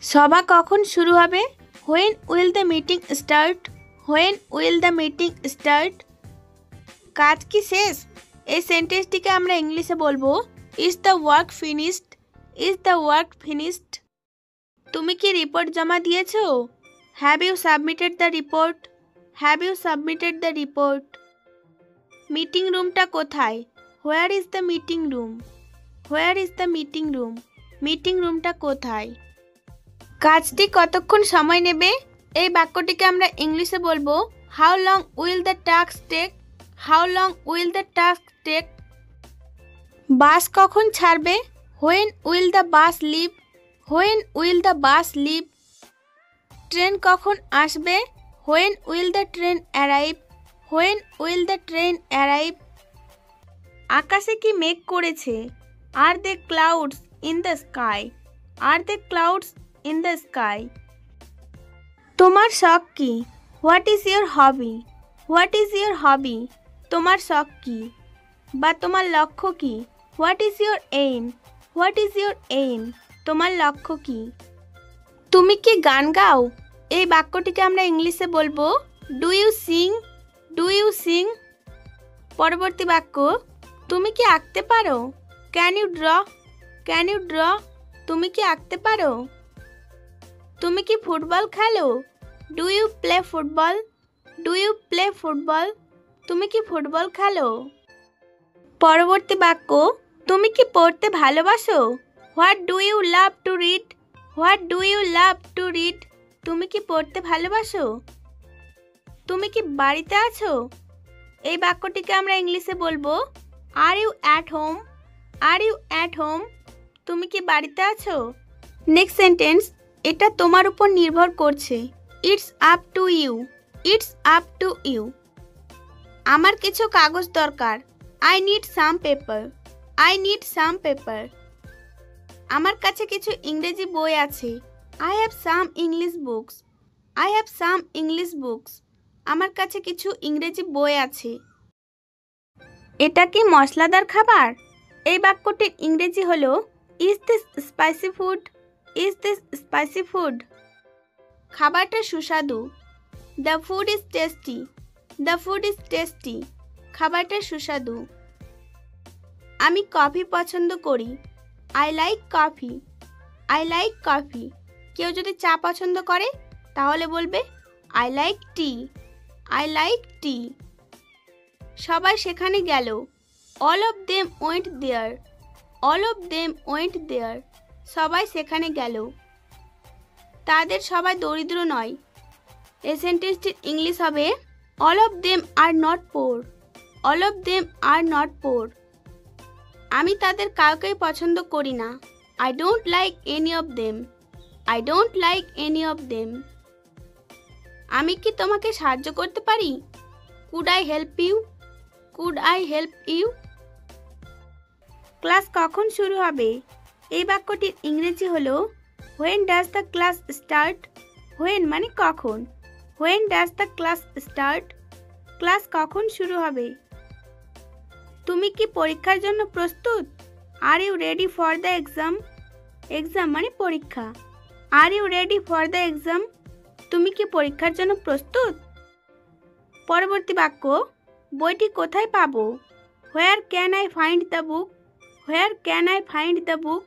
সভা কখন শুরু হবে? When will the meeting start? When will the meeting start? কাজ কি শেষ? এই সেন্টেন্সটিকে আমরা ইংলিশে বলবো Is the work finished? Is the work finished? তুমি কি রিপোর্ট জমা দিয়েছো? Have you submitted the report? Have you submitted the report? Meeting রুমটা কোথায়? Where is the meeting room? Where is the meeting room? Meeting রুমটা কোথায়? কাজটি কতক্ষণ সময় নেবে? এই বাক্যটিকে আমরা ইংলিশে বলবো How long will the task take? How long will the task take? বাস কখন ছাড়বে? When will the bus leave? When will the bus leave? Train কখন আসবে? When will the train arrive? When will the train arrive? আকাশে কি মেঘ করেছে? Are there clouds in the sky? Are there clouds in the sky? তোমার শখ কি? What is your hobby? What is your hobby? তোমার শখ কি? বা তোমার লক্ষ্য কি? What is your aim? What is your aim? তোমার লক্ষ্য কি? তুমি কি গান গাও? এই বাক্যটিকে আমরা ইংলিশে বলবো Do you sing? Do you sing? পরবর্তী বাক্য তুমি কি আঁকতে পারো? Can you draw? Can you draw? তুমি কি আঁকতে পারো? তুমি কি ফুটবল খেলো? Do you play football? Do you play football? তুমি কি ফুটবল খেলো? পরবর্তী বাক্য তুমি কি পড়তে ভালোবাসো? What do you love to read? What do you love to read? তুমি কি পড়তে ভালোবাসো? তুমি কি বাড়িতে আছো? এই বাক্যটিকে আমরা ইংলিশে বলবো Are you at home? Are you at home? তুমি কি বাড়িতে আছো? নেক্সট সেন্টেন্স এটা তোমার উপর নির্ভর করছে It's up to you. It's up to you. আমার কিছু কাগজ দরকার I need some paper. I need some paper. আমার কাছে কিছু ইংরেজি বই আছে I have some English books. I have some English books. আমার কাছে কিছু ইংরেজি বই আছে এটা কি মশলাদার খাবার? এই বাক্যটির ইংরেজি হলো Is this spicy food? Is this spicy food? খাবারটা সুস্বাদু The food is tasty. The food is tasty. খাবারটা সুস্বাদু আমি কফি পছন্দ করি I like coffee. I like coffee. কেউ যদি চা পছন্দ করে তাহলে বলবে I like tea. I like tea. সবাই সেখানে গেল All of them went there. All of them went there. সবাই সেখানে গেল তাদের সবাই দরিদ্র নয় এই সেন্টেন্সটির ইংলিশ হবে All of them are not poor. All of them are not poor. আমি তাদের কাউকেই পছন্দ করি না I don't like any of them. I don't like any of them. আমি কি তোমাকে সাহায্য করতে পারি? Could I help you? Could I help you? Class কখন শুরু হবে? এই বাক্যটির ইংরেজি হলো When does the class start? When মানে কখন When does the class start? Class কখন শুরু হবে? তুমি কি পরীক্ষার জন্য প্রস্তুত? Are you ready for the exam? Exam মানে পরীক্ষা Are you ready for the exam? তুমি কি পরীক্ষার জন্য প্রস্তুত? পরবর্তী বাক্য বইটি কোথায় পাবো? Where can I find the book? Where can I find the book?